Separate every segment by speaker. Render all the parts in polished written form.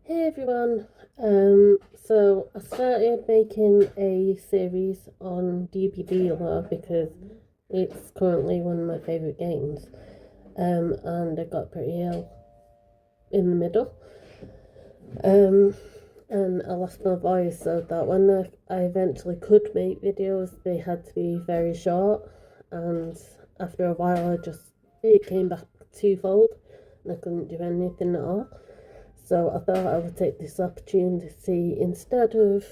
Speaker 1: Hey everyone, so I started making a series on DBD Lore because it's currently one of my favourite games, and I got pretty ill in the middle, um, and I lost my voice, so that when I eventually could make videos, they had to be very short, and after a while it came back twofold, and I couldn't do anything at all. So I thought I would take this opportunity instead of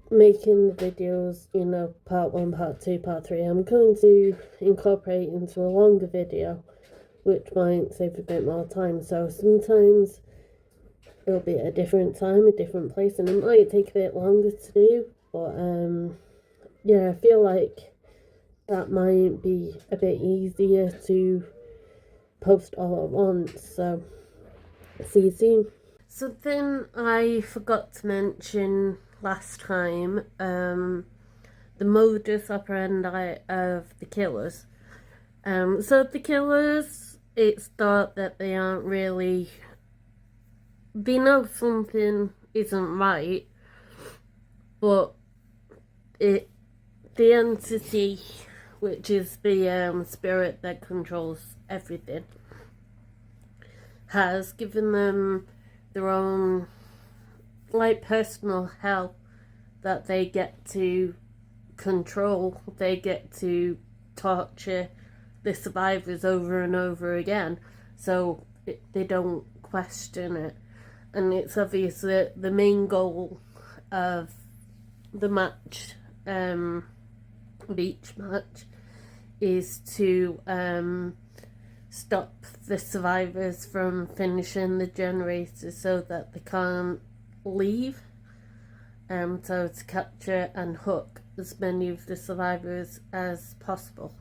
Speaker 1: making the videos, part one, part two, part three. I'm going to incorporate into a longer video, which might save a bit more time. So sometimes it'll be at a different time, a different place, and it might take a bit longer to do. But yeah, I feel like that might be a bit easier to post all at once. So see you soon. Something I forgot to mention last time, the modus operandi of the killers. So the killers, it's thought that they aren't really, they know something isn't right, but the entity, which is the spirit that controls everything, has given them their own personal hell that they get to control. They get to torture the survivors over and over again, so they don't question it. And it's obvious that the main goal of the match, of each match, is to stop the survivors from finishing the generator so that they can't leave. So to capture and hook as many of the survivors as possible.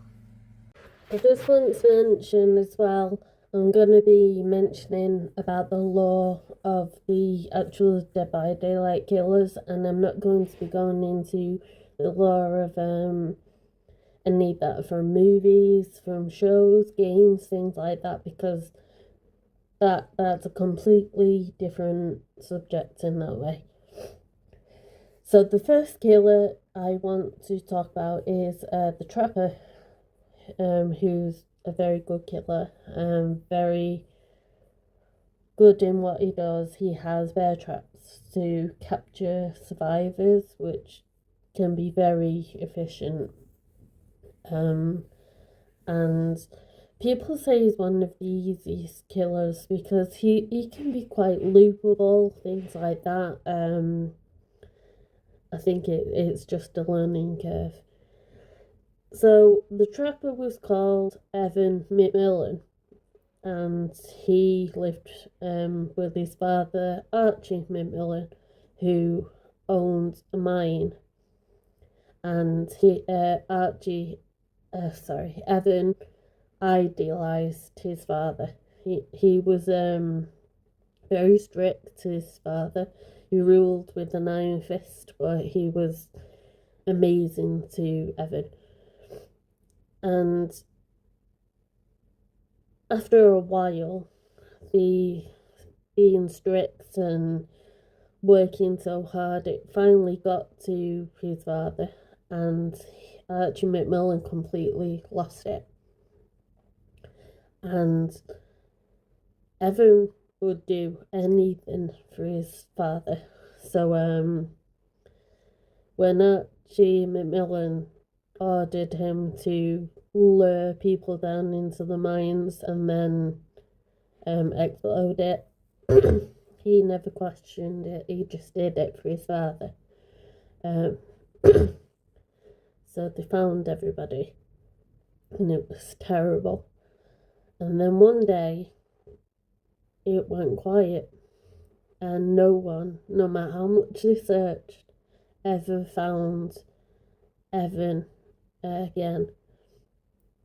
Speaker 1: I just want to mention as well, I'm going to be mentioning about the lore of the actual Dead by Daylight killers, and I'm not going to be going into the lore of any that from movies, from shows, games, things like that, because that's a completely different subject in that way. So the first killer I want to talk about is the Trapper, who's a very good killer, very good in what he does. He has bear traps to capture survivors, which can be very efficient. And people say he's one of the easiest killers because he can be quite loopable, things like that. I think it's just a learning curve. So the trapper was called Evan McMillan, and he lived with his father Archie McMillan, who owned a mine. And Evan idealized his father. He was very strict to his father. He ruled with an iron fist, but he was amazing to Evan. And after a while, the being strict and working so hard, it finally got to his father, and Archie McMillan completely lost it. And Evan would do anything for his father. So when Archie McMillan ordered him to lure people down into the mines and then explode it, he never questioned it. He just did it for his father. Um, so they found everybody, and it was terrible. And then one day, it went quiet, and no one, no matter how much they searched, ever found Evan again.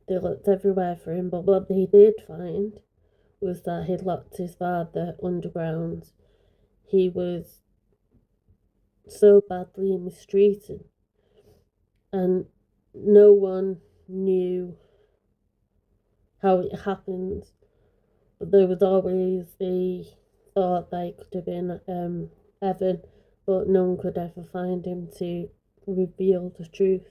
Speaker 1: They looked everywhere for him, but what they did find was that he'd locked his father underground. He was so badly mistreated, and no one knew how it happened. But there was always the thought that it could have been Evan, but no one could ever find him to reveal the truth.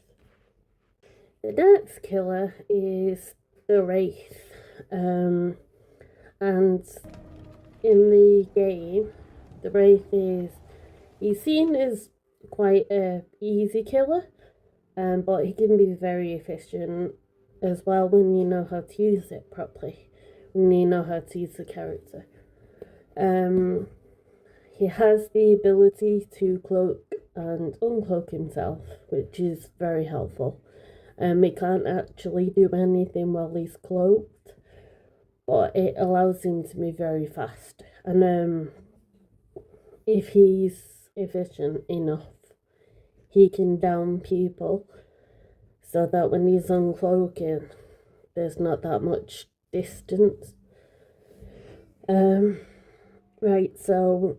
Speaker 1: The next killer is the Wraith, and in the game, the Wraith he's seen as quite a easy killer, but he can be very efficient as well when you know how to use it properly, when you know how to use the character. He has the ability to cloak and uncloak himself, which is very helpful. He can't actually do anything while he's cloaked, but it allows him to move very fast. And if he's efficient enough, he can down people so that when he's uncloaking, there's not that much distance. Right, so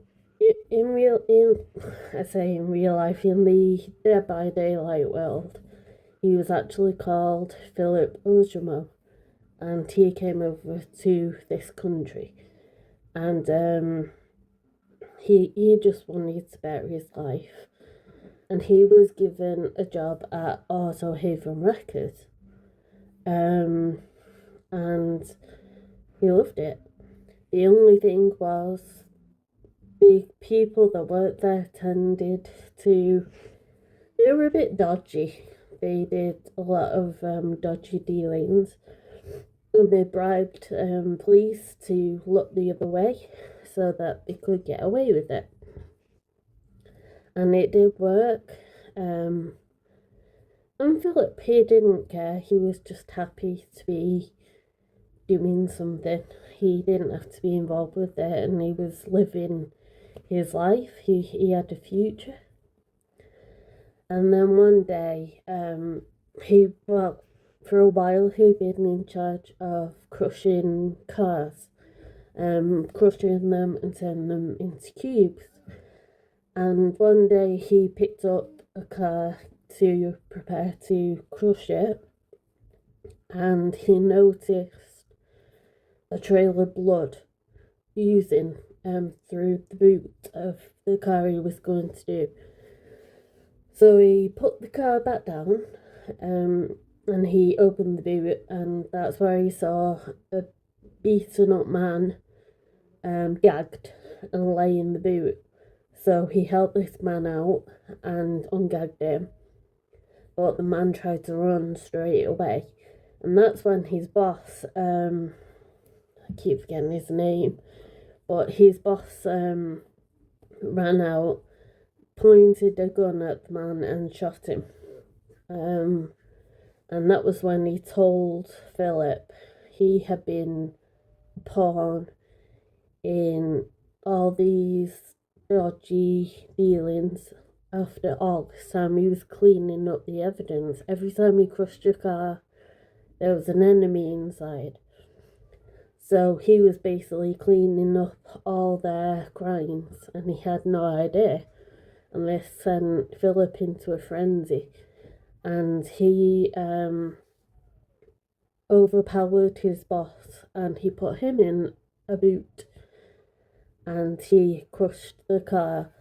Speaker 1: in real life, in the Dead by Daylight world, he was actually called Philip Ojomo, and he came over to this country, and he just wanted to better his life, and he was given a job at Auto Haven Records, and he loved it. The only thing was the people that worked there they were a bit dodgy. They did a lot of dodgy dealings. And they bribed police to look the other way so that they could get away with it. And it did work. And Philip, he didn't care. He was just happy to be doing something. He didn't have to be involved with it, and he was living his life. He had a future. And then one day, for a while, he'd been in charge of crushing cars, crushing them and turning them into cubes. And one day he picked up a car to prepare to crush it, and he noticed a trail of blood oozing through the boot of the car he was going to do. So he put the car back down, and he opened the boot, and that's where he saw a beaten up man gagged and lay in the boot. So he helped this man out and ungagged him, but the man tried to run straight away. And that's when his boss, I keep forgetting his name, but his boss ran out, pointed a gun at the man and shot him. And that was when he told Philip he had been a pawn in all these dodgy dealings. After all this time, he was cleaning up the evidence. Every time he crushed a car, there was an enemy inside. So he was basically cleaning up all their crimes, and he had no idea. And this sent Philip into a frenzy, and he overpowered his boss, and he put him in a boot, and he crushed the car.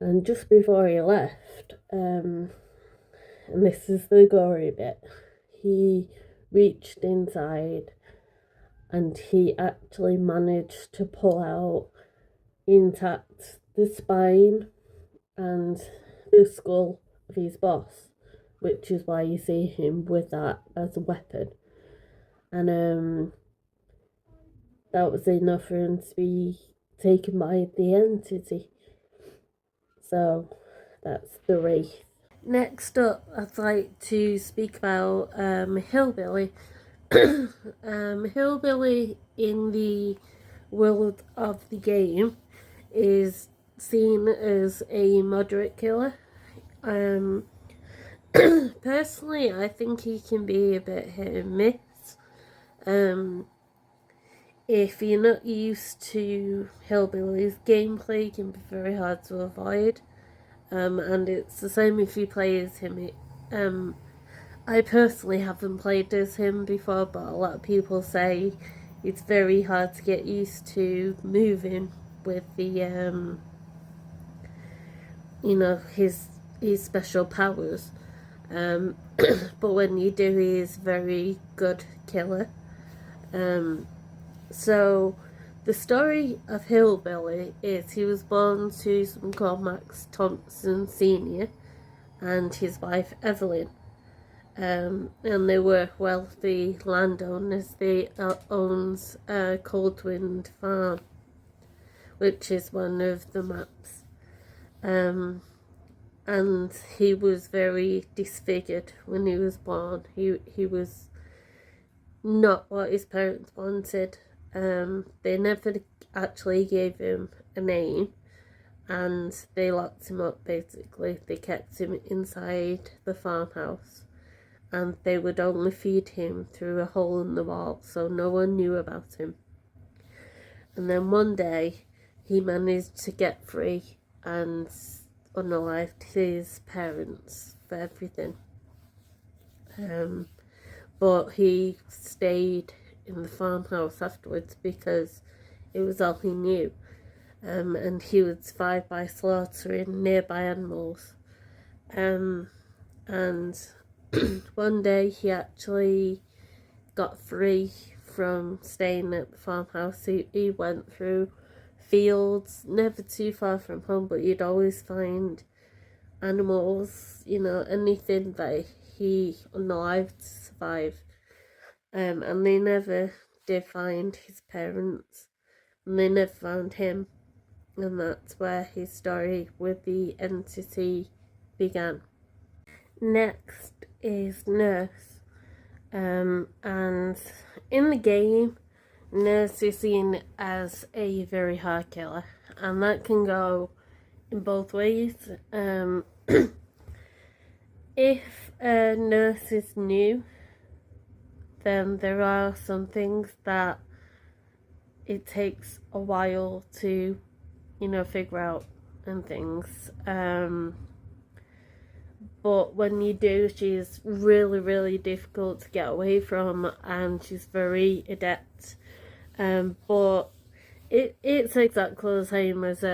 Speaker 1: And just before he left, and this is the gory bit, he reached inside and he actually managed to pull out intact the spine and the skull of his boss, which is why you see him with that as a weapon. And that was enough for him to be taken by the entity. So that's the Wraith. Next up, I'd like to speak about Hillbilly. Hillbilly in the world of the game is seen as a moderate killer. Personally, I think he can be a bit hit and miss. If you're not used to Hillbilly's gameplay, it can be very hard to avoid. And it's the same if you play as him. I personally haven't played as him before, but a lot of people say it's very hard to get used to moving with the you know, his special powers. Um, but when you do, he is very good killer. So the story of Hillbilly is he was born to someone called Max Thompson Sr. and his wife Evelyn. And they were wealthy landowners. They owns Coldwind Farm, which is one of the maps. And he was very disfigured when he was born. He was not what his parents wanted. They never actually gave him a name, and they locked him up basically. They kept him inside the farmhouse, and they would only feed him through a hole in the wall, so no one knew about him. And then one day he managed to get free and unalived his parents for everything. But he stayed in the farmhouse afterwards because it was all he knew. And he would survive by slaughtering nearby animals. And one day he actually got free from staying at the farmhouse. He went through fields, never too far from home, but you'd always find animals, you know, anything that he unalived to survive. And they never did find his parents, and they never found him, and that's where his story with the entity began. Next is Nurse, and in the game, Nurse is seen as a very hard killer, and that can go in both ways. If a nurse is new, then there are some things that it takes a while to, you know, figure out and things. But when you do, she's really, really difficult to get away from, and she's very adept. But it's exactly the same as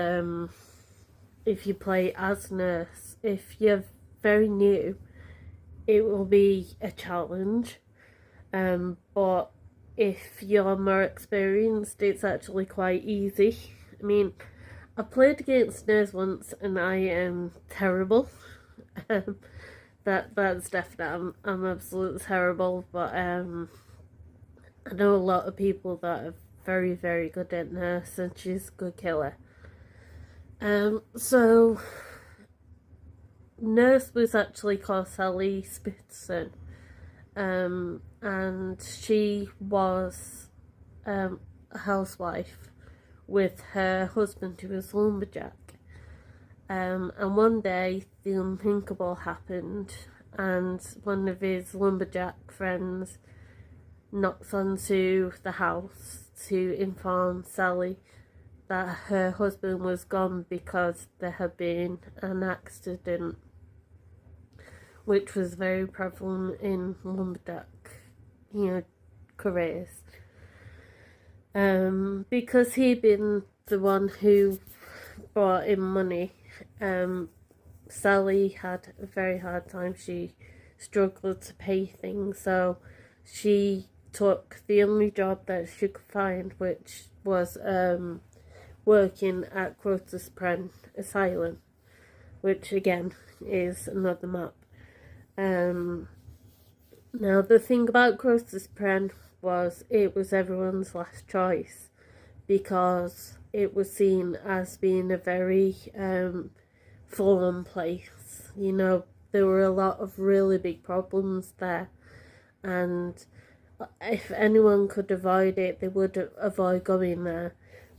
Speaker 1: if you play as Nurse. If you're very new, it will be a challenge. But if you're more experienced, it's actually quite easy. I mean, I played against Nurse once and I am terrible. That's definite. I'm absolutely terrible, but I know a lot of people that are very, very good at Nurse, and she's a good killer. So Nurse was actually called Sally Spitzson, and she was a housewife with her husband, who was a lumberjack. And one day the unthinkable happened, and one of his lumberjack friends knocks onto the house to inform Sally that her husband was gone because there had been an accident, which was very prevalent in lumberjack, you know, careers. Because he'd been the one who brought in money, Sally had a very hard time. She struggled to pay things, so she took the only job that she could find, which was working at Pren Asylum, which again is another map. Now the thing about Pren was it was everyone's last choice, because it was seen as being a very full-on place. You know, there were a lot of really big problems there, and if anyone could avoid it, they would avoid going there.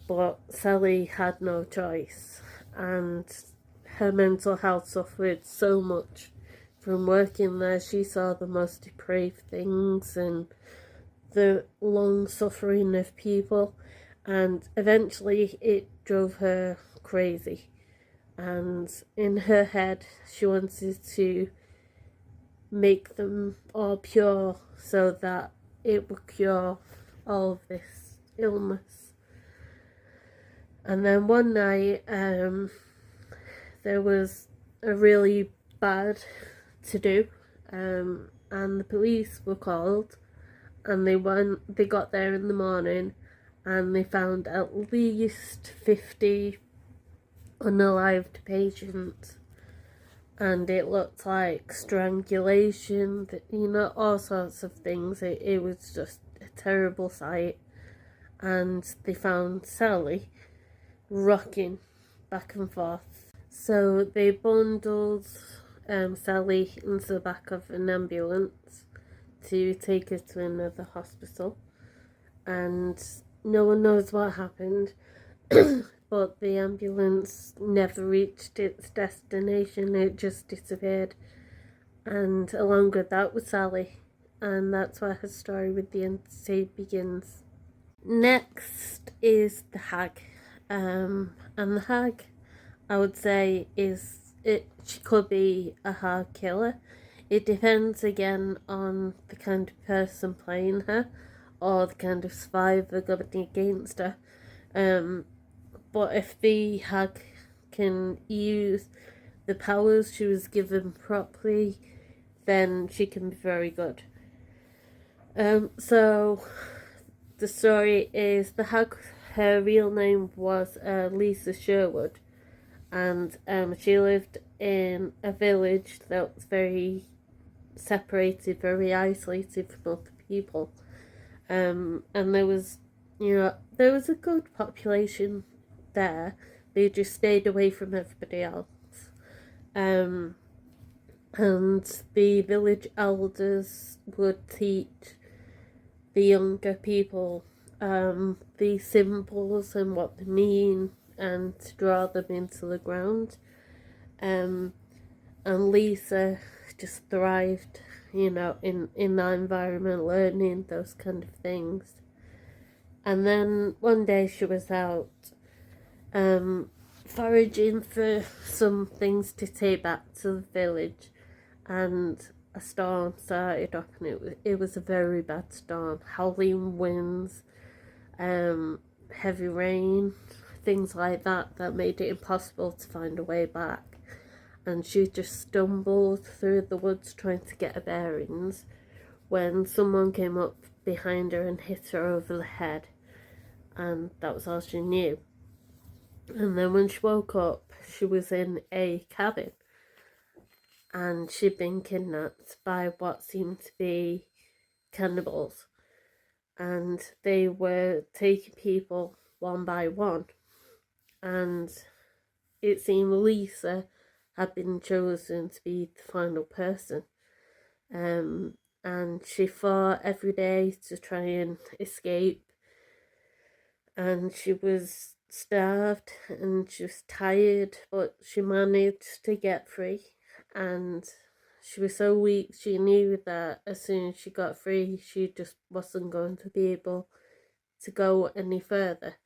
Speaker 1: But Sally had no choice, and her mental health suffered so much from working there. She saw the most depraved things and the long suffering of people, and eventually it drove her crazy. And in her head, she wanted to make them all pure so that it would cure all of this illness. And then one night, there was a really bad to-do, and the police were called, and they got there in the morning, and they found at least 50 unalived patients, and it looked like strangulation, all sorts of things. It was just a terrible sight. And they found Sally rocking back and forth. So they bundled Sally into the back of an ambulance to take her to another hospital, and no one knows what happened. But the ambulance never reached its destination, it just disappeared. And along with that was Sally, and that's where her story with the entity begins. Next is the hag. And the hag, I would say, she could be a hard killer. It depends again on the kind of person playing her, or the kind of survivor going against her. But if the hag can use the powers she was given properly, then she can be very good. So the story is the hag, her real name was Lisa Sherwood, and she lived in a village that was very separated, very isolated from other people. And there was a good population there. They just stayed away from everybody else. And the village elders would teach the younger people the symbols and what they mean, and to draw them into the ground. And Lisa just thrived, in that environment, learning those kind of things. And then one day she was out foraging for some things to take back to the village, and a storm started up, and it was a very bad storm. Howling winds, heavy rain, things like that made it impossible to find a way back. And she just stumbled through the woods trying to get her bearings when someone came up behind her and hit her over the head, and that was all she knew. And then when she woke up, she was in a cabin, and she'd been kidnapped by what seemed to be cannibals, and they were taking people one by one, and it seemed Lisa had been chosen to be the final person. And she fought every day to try and escape, and she was starved and she was tired, but she managed to get free. And she was so weak, she knew that as soon as she got free, she just wasn't going to be able to go any further.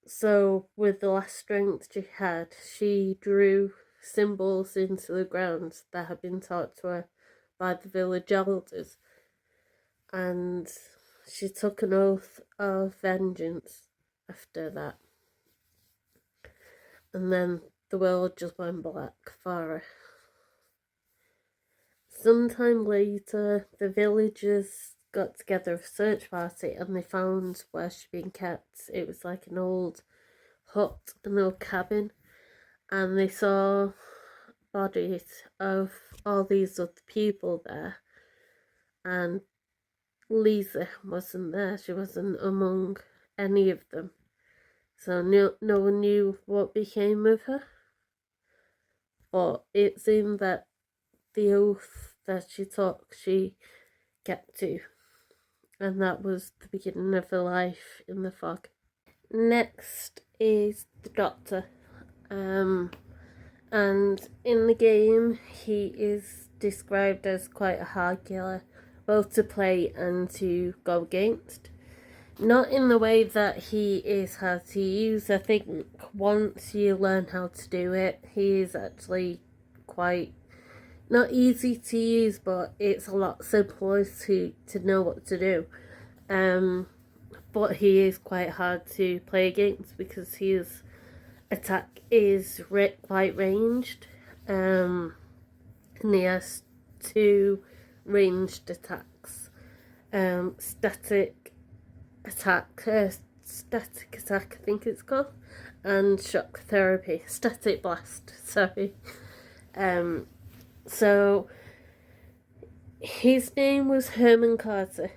Speaker 1: So with the last strength she had, she drew symbols into the ground that had been taught to her by the village elders, and she took an oath of vengeance after that. And then the world just went black for her. Sometime later, the villagers got together a search party, and they found where she'd been kept. It was like an old hut, an old cabin, and they saw bodies of all these other people there, and Lisa wasn't there. She wasn't among any of them, so no one knew what became of her. But it seemed that the oath that she took, she kept to, and that was the beginning of her life in the fog. Next is the Doctor, and in the game he is described as quite a hard killer, both to play and to go against. Not in the way that he is hard to use. I think once you learn how to do it, he is actually quite not easy to use, but it's a lot simpler to know what to do. But he is quite hard to play against because his attack is quite ranged, and he has two ranged attacks, static attack, I think it's called, and shock therapy, static blast, sorry. So his name was Herman Carter,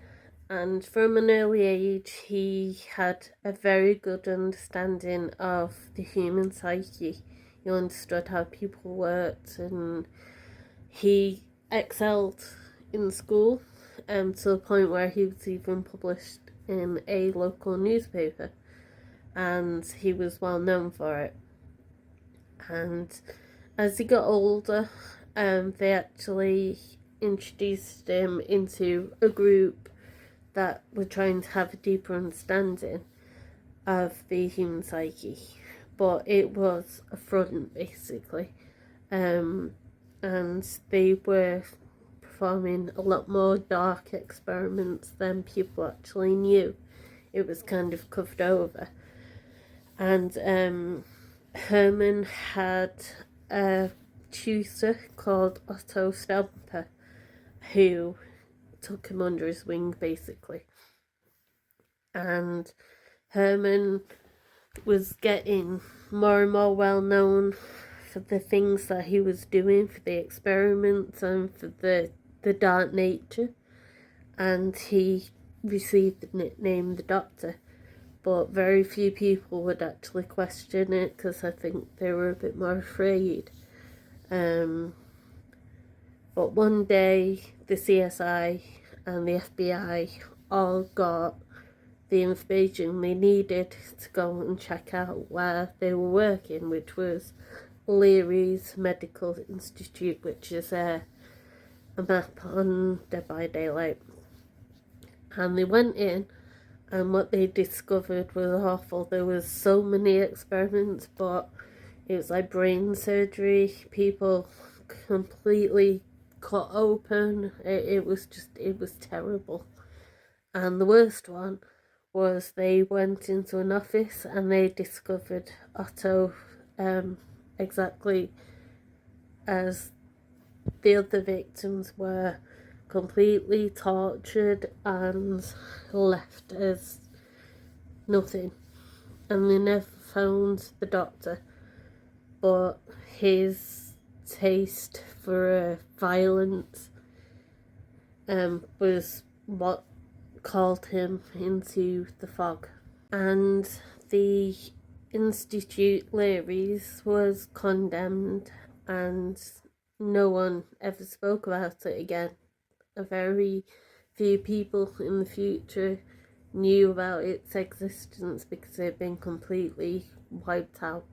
Speaker 1: and from an early age he had a very good understanding of the human psyche. He understood how people worked, and he excelled in school, to the point where he was even published in a local newspaper, and he was well known for it. And as he got older, they actually introduced him into a group that were trying to have a deeper understanding of the human psyche, but it was a front basically, and they were performing a lot more dark experiments than people actually knew. It was kind of covered over, and Herman had a tutor called Otto Stamper who took him under his wing basically, and Herman was getting more and more well known for the things that he was doing, for the experiments and for the dark nature, and he received the nickname the Doctor, but very few people would actually question it because I think they were a bit more afraid. But one day the CSI and the FBI all got the information they needed to go and check out where they were working, which was Leary's Medical Institute, which is a map on Dead by Daylight. And they went in, and what they discovered was awful. There was so many experiments, but it was like brain surgery, people completely cut open. It was terrible. And the worst one was they went into an office and they discovered Otto exactly as the other victims were, completely tortured and left as nothing. And they never found the Doctor, but his taste for violence was what called him into the fog. And the Institute Leary's was condemned, and no one ever spoke about it again. A very few people in the future knew about its existence because it had been completely wiped out.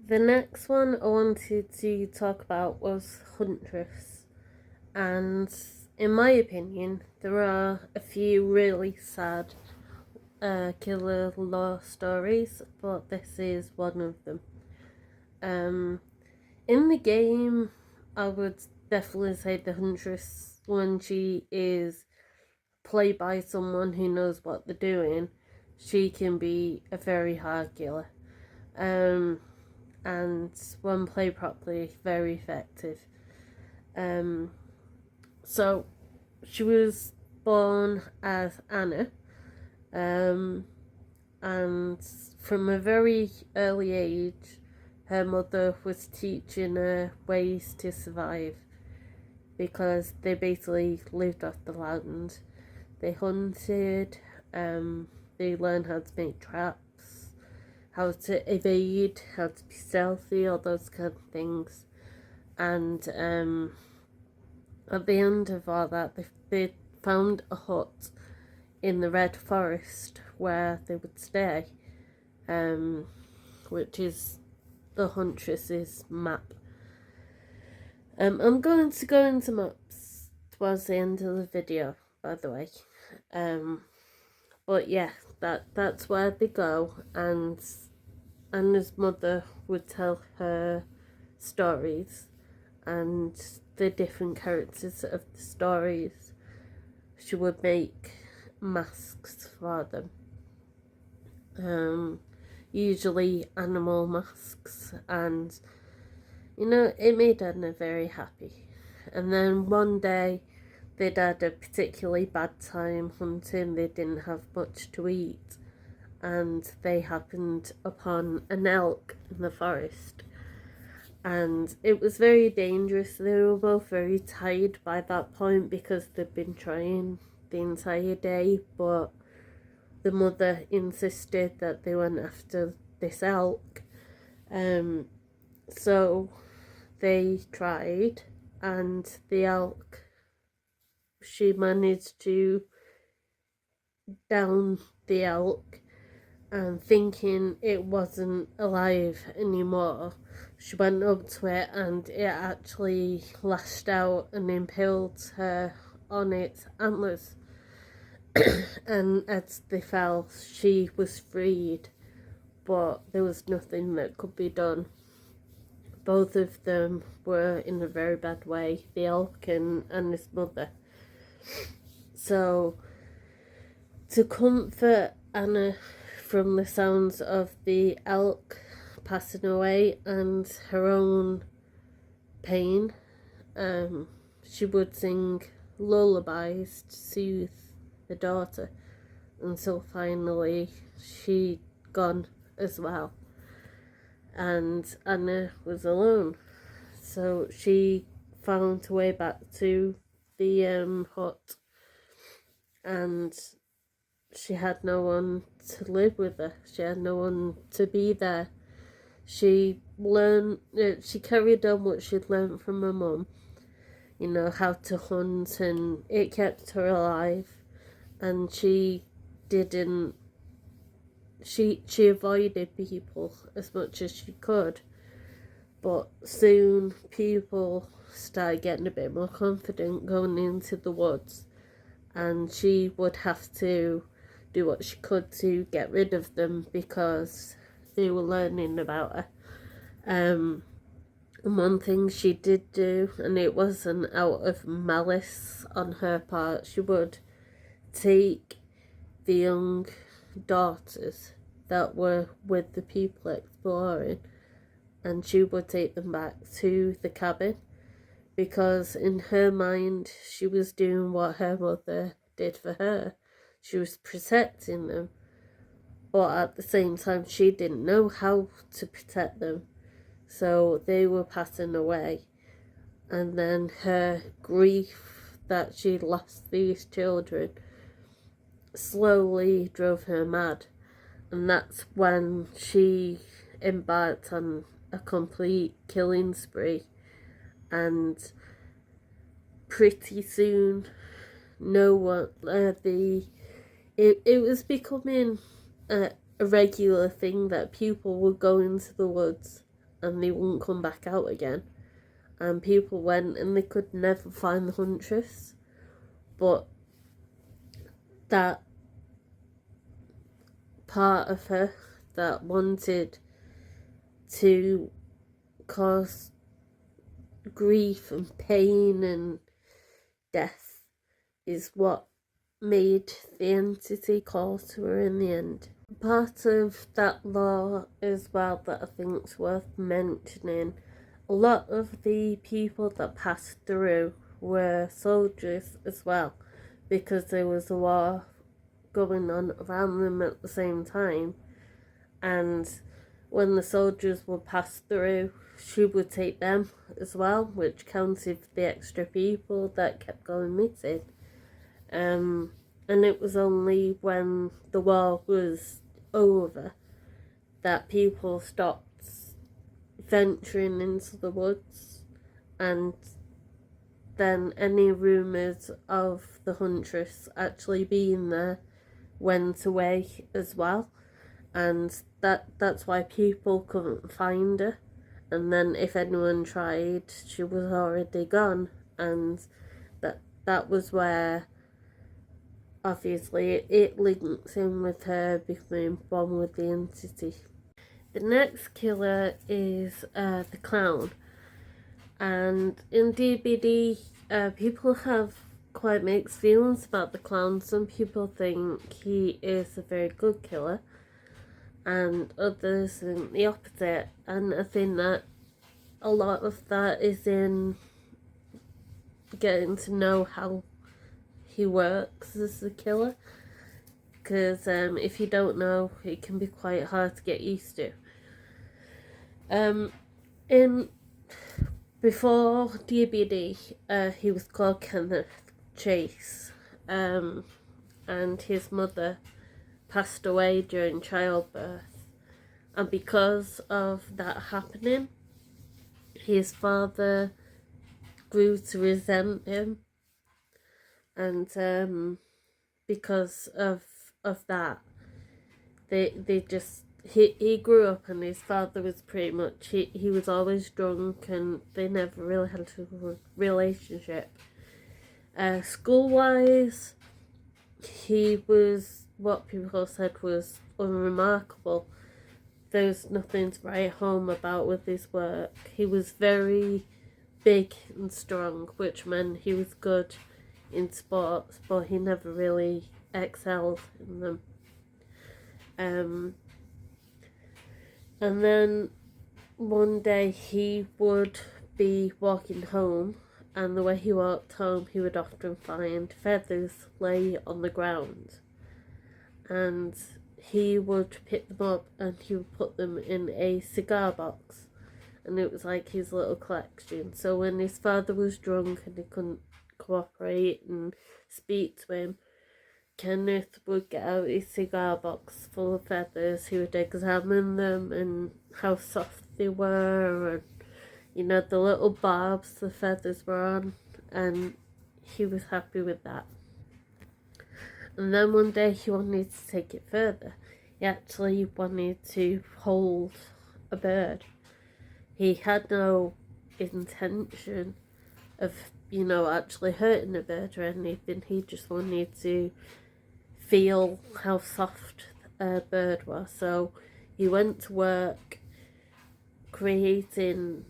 Speaker 1: The next one I wanted to talk about was Huntress, and in my opinion there are a few really sad killer lore stories, but this is one of them. In the game I would definitely say the Huntress, when she is played by someone who knows what they're doing, she can be a very hard killer. And when played properly, very effective. So she was born as Anna, and from a very early age her mother was teaching her ways to survive, because they basically lived off the land. They hunted, they learned how to make traps, how to evade, how to be stealthy, all those kind of things. And at the end of all that, they found a hut in the Red Forest where they would stay, which is the Huntress's map. I'm going to go into maps towards the end of the video, by the way. But yeah, that's where they go, and Anna's mother would tell her stories, and the different characters of the stories, she would make masks for them. Usually animal masks, and you know, it made Anna very happy. And then one day they'd had a particularly bad time hunting, they didn't have much to eat, and they happened upon an elk in the forest. And it was very dangerous. They were both very tired by that point because they'd been trying the entire day, but the mother insisted that they went after this elk. So they tried, and the elk, she managed to down the elk, and thinking it wasn't alive anymore, she went up to it and it actually lashed out and impaled her on its antlers. And as they fell, she was freed, but there was nothing that could be done. Both of them were in a very bad way, the elk and his mother. So, to comfort Anna from the sounds of the elk passing away and her own pain, she would sing lullabies to soothe the daughter until finally she'd gone as well, and Anna was alone. So she found her way back to the hut, and she had no one to live with her. She had no one to be there. She carried on what she'd learned from her mum, you know, how to hunt, and it kept her alive. And she avoided people as much as she could. But soon people started getting a bit more confident going into the woods, and she would have to do what she could to get rid of them because they were learning about her. And one thing she did do, and it wasn't out of malice on her part, she would take the young daughters that were with the people exploring, and she would take them back to the cabin, because in her mind she was doing what her mother did for her. She was protecting them, but at the same time she didn't know how to protect them, so they were passing away. And then her grief that she lost these children slowly drove her mad, and that's when she embarked on a complete killing spree. And pretty soon no one it was becoming a regular thing that people would go into the woods and they wouldn't come back out again, and people went and they could never find the huntress. But that part of her that wanted to cause grief and pain and death is what made the entity call to her in the end. Part of that lore as well that I think's worth mentioning, a lot of the people that passed through were soldiers as well, because there was a war going on around them at the same time. And when the soldiers would pass through, she would take them as well, which counted for the extra people that kept going missing. And it was only when the war was over that people stopped venturing into the woods, and then any rumours of the huntress actually being there went away as well. And that's why people couldn't find her. And then if anyone tried, she was already gone. And that was where obviously it links in with her becoming one with the entity. The next killer is the clown, And in DBD, people have quite mixed feelings about the clown. Some people think he is a very good killer, and others think the opposite. And I think that a lot of that is in getting to know how he works as a killer. Because if you don't know, it can be quite hard to get used to. In Before DBD, he was called Kenneth Chase, and his mother passed away during childbirth, and because of that happening, his father grew to resent him, and because of that, they just he grew up, and his father was pretty much he was always drunk, and they never really had a relationship. School wise, he was what people said was unremarkable. There's nothing to write home about with his work. He was very big and strong, which meant he was good in sports, but he never really excelled in them. And then one day he would be walking home, and the way he walked home, he would often find feathers lay on the ground. And he would pick them up and he would put them in a cigar box. And it was like his little collection. So when his father was drunk and he couldn't cooperate and speak to him, Kenneth would get out his cigar box full of feathers. He would examine them and how soft they were, and you know, the little barbs the feathers were on, and he was happy with that. And then one day he wanted to take it further. He actually wanted to hold a bird. He had no intention of, you know, actually hurting a bird or anything. He just wanted to feel how soft a bird was. So he went to work creating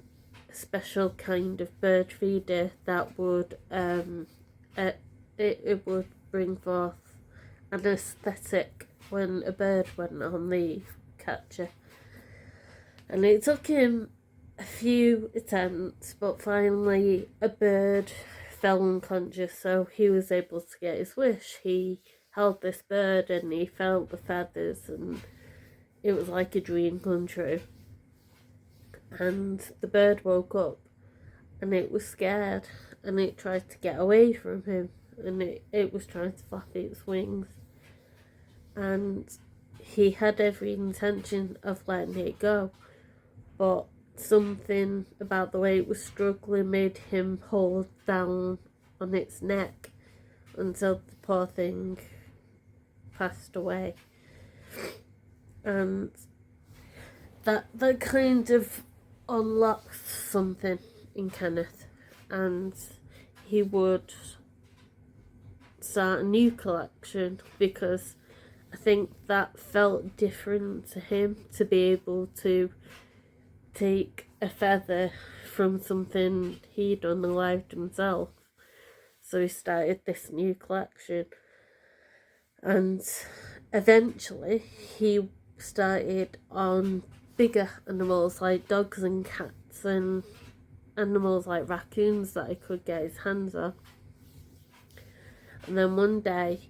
Speaker 1: a special kind of bird feeder that would it would bring forth an aesthetic when a bird went on the catcher. And it took him a few attempts, but finally a bird fell unconscious, so he was able to get his wish. He held this bird and he felt the feathers, and it was like a dream come true. And the bird woke up and it was scared, and it tried to get away from him, and it was trying to flap its wings, and he had every intention of letting it go, but something about the way it was struggling made him hold down on its neck until the poor thing passed away. And that kind of unlocked something in Kenneth, and he would start a new collection because I think that felt different to him, to be able to take a feather from something he'd unalived himself. So he started this new collection, and eventually he started on bigger animals like dogs and cats and animals like raccoons that he could get his hands on. And then one day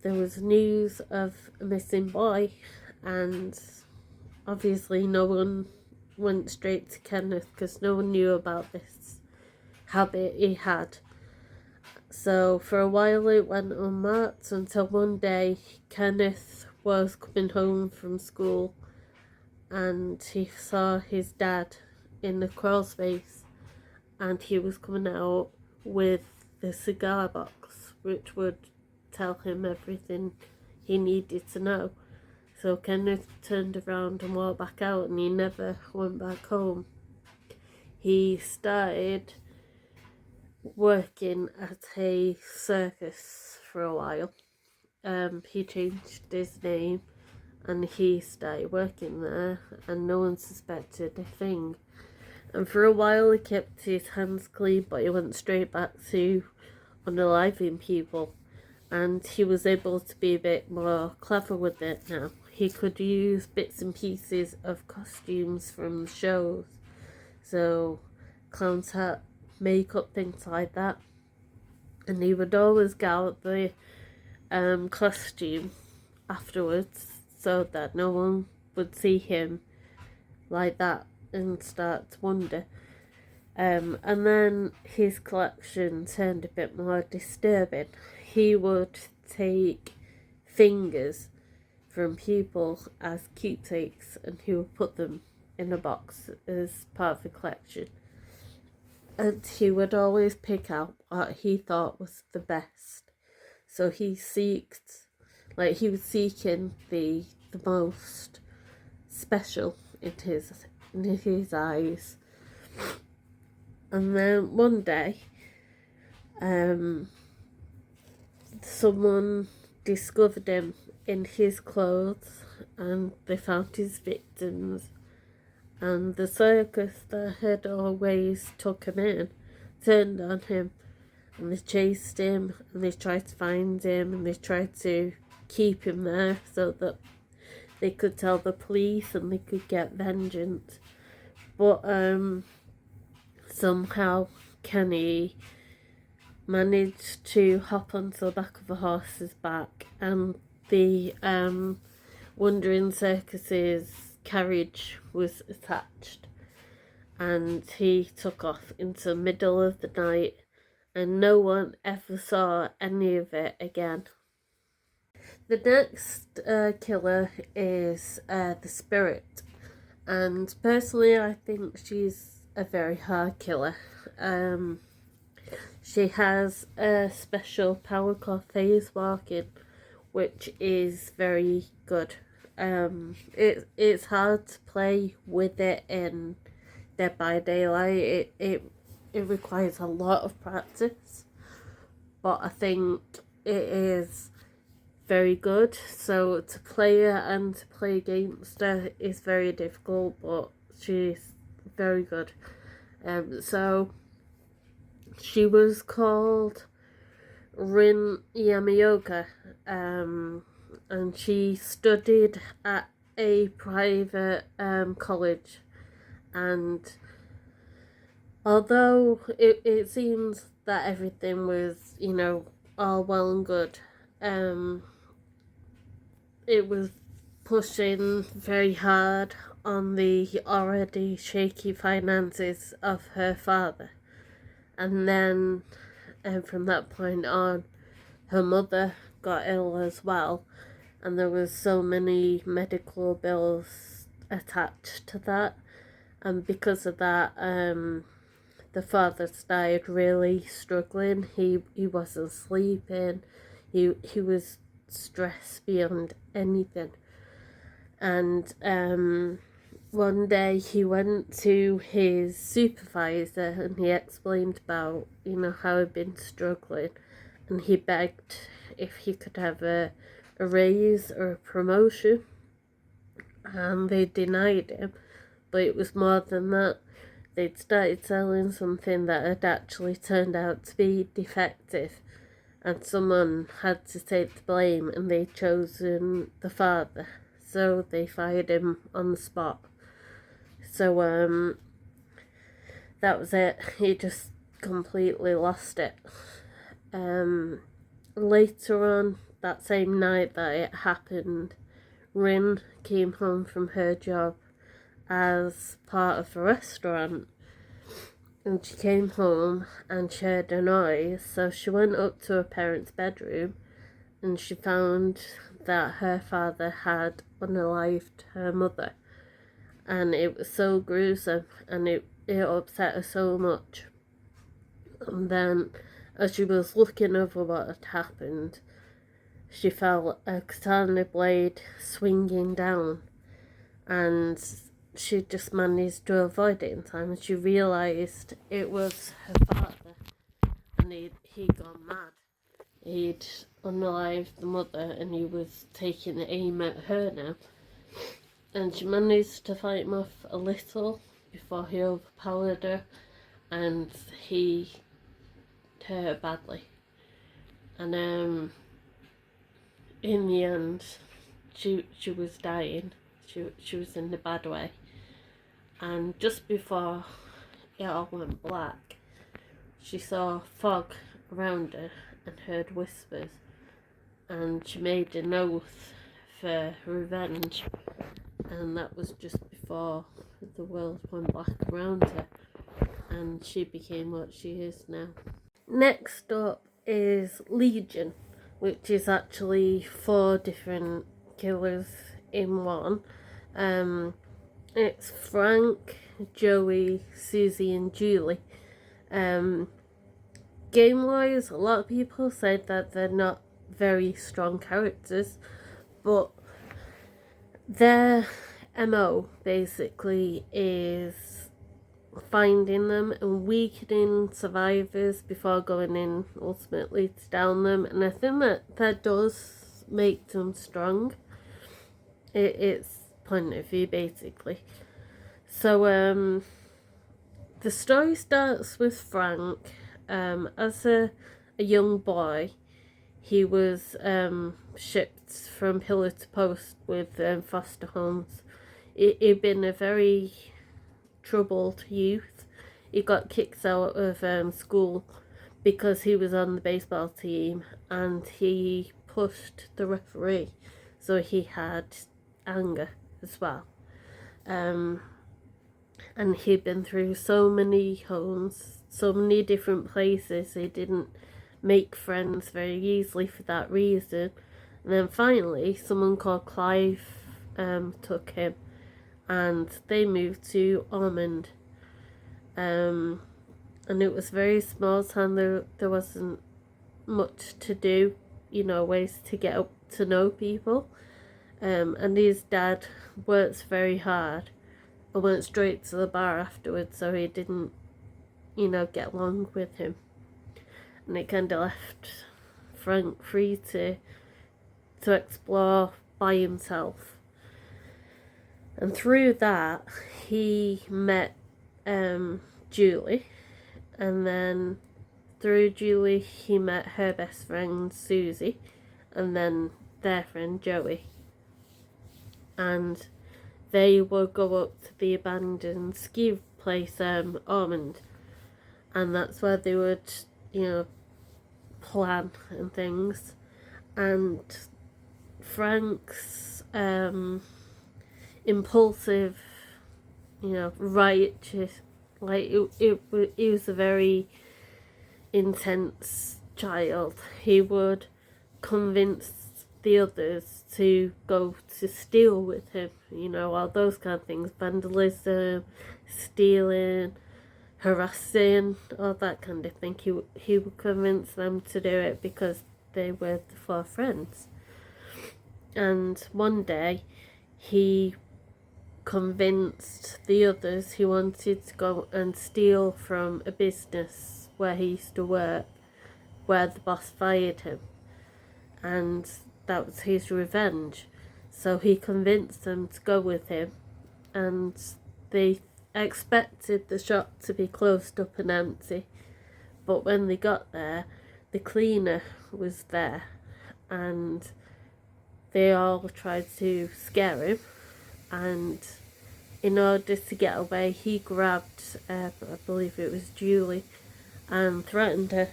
Speaker 1: there was news of a missing boy, and obviously no one went straight to Kenneth because no one knew about this habit he had. So for a while it went unmarked until one day Kenneth was coming home from school and he saw his dad in the crawl space, and he was coming out with the cigar box, which would tell him everything he needed to know. So Kenneth turned around and walked back out, and he never went back home. He started working at a circus for a while. He changed his name and he started working there, and no one suspected a thing And for a while he kept his hands clean, but he went straight back to unaliving people. And he was able to be a bit more clever with it now. He could use bits and pieces of costumes from shows. So clown's hat, makeup, things like that. And he would always get out the costume afterwards so that no one would see him like that and start to wonder. And then his collection turned a bit more disturbing. He would take fingers from people as keepsakes and he would put them in a box as part of the collection. And he would always pick out what he thought was the best. So he was seeking the most special in his eyes. And then one day, someone discovered him in his clothes and they found his victims. And the circus that had always took him in turned on him and they chased him and they tried to find him and they tried to keep him there so that they could tell the police and they could get vengeance. But somehow Kenny managed to hop onto the back of a horse's back and the Wandering Circus's carriage was attached and he took off into the middle of the night and no one ever saw any of it again. The next killer is the Spirit, and personally I think she's a very hard killer. She has a special power called phase walking, which is very good. It's hard to play with it in Dead by Daylight. It requires a lot of practice, but I think it is very good. So to play her and to play against her is very difficult, but she's very good. So she was called Rin Yamaoka, and she studied at a private college, and although it seems that everything was, you know, all well and good, it was pushing very hard on the already shaky finances of her father. And then from that point on, her mother got ill as well, and there was so many medical bills attached to that, and because of that the father started really struggling. He wasn't sleeping, he was stressed beyond anything. And one day he went to his supervisor and he explained about, you know, how he'd been struggling, and he begged if he could have a raise or a promotion, and they denied him. But it was more than that. They'd started selling something that had actually turned out to be defective, and someone had to take the blame, and they'd chosen the father, so they fired him on the spot. So that was it. He just completely lost it. Later on that same night that it happened, Rin came home from her job as part of a restaurant, and she came home and she heard a noise, so she went up to her parents' bedroom and she found that her father had unalived her mother, and it was so gruesome and it upset her so much. And then as she was looking over what had happened, she felt a katana blade swinging down, and she just managed to avoid it in time, and she realised it was her father, and he'd gone mad. He'd unalived the mother and he was taking aim at her now, and she managed to fight him off a little, before he overpowered her, and he hurt her badly. And in the end, she was dying. She was in a bad way. And just before it all went black, she saw fog around her and heard whispers, and she made an oath for revenge, and that was just before the world went black around her, and she became what she is now. Next up is Legion, which is actually 4 different killers in one. It's Frank, Joey, Susie and Julie. Game-wise, a lot of people said that they're not very strong characters, but their MO basically is finding them and weakening survivors before going in ultimately to down them, and I think that does make them strong. It's point of view basically. So the story starts with Frank. As a young boy, he was shipped from pillar to post with foster homes. He'd been a very troubled youth. He got kicked out of school because he was on the baseball team and he pushed the referee, so he had anger as well. And he'd been through so many homes, so many different places. He didn't make friends very easily for that reason. And then finally, someone called Clive took him, and they moved to Ormond. And it was a very small town. There wasn't much to do, ways to get up to know people. And his dad worked very hard and went straight to the bar afterwards, so he didn't, get along with him. And it kind of left Frank free to explore by himself. And through that, he met Julie, and then through Julie, he met her best friend Susie, and then their friend Joey. And they would go up to the abandoned ski place, Ormond, and that's where they would, plan and things. And Frank's impulsive, righteous, he was a very intense child. He would convince the others to go to steal with him, all those kind of things, vandalism, stealing, harassing, all that kind of thing. He would convince them to do it because they were the 4 friends. And one day he convinced the others he wanted to go and steal from a business where he used to work, where the boss fired him, and that was his revenge. So he convinced them to go with him, and they expected the shop to be closed up and empty, but when they got there, the cleaner was there, and they all tried to scare him, and in order to get away, he grabbed, I believe it was Julie, and threatened her.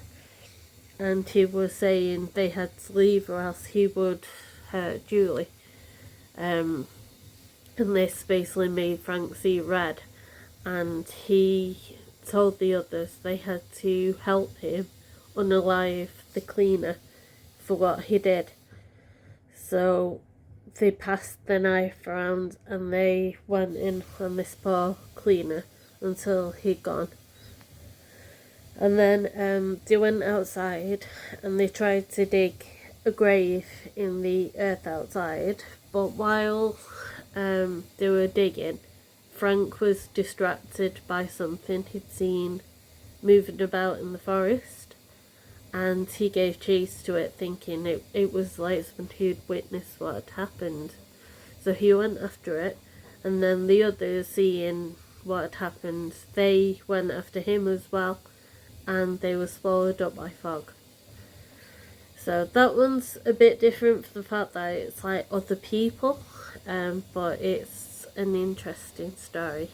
Speaker 1: And he was saying they had to leave or else he would hurt Julie. And this basically made Frank see red. And he told the others they had to help him unalive the cleaner for what he did. So they passed the knife around and they went in on this poor cleaner until he'd gone. And then they went outside and they tried to dig a grave in the earth outside, but while they were digging, Frank was distracted by something he'd seen moving about in the forest, and he gave chase to it thinking it was like someone who'd witnessed what had happened. So he went after it, and then the others, seeing what had happened. They went after him as well, and they were swallowed up by fog. So that one's a bit different for the fact that it's like other people, but it's an interesting story.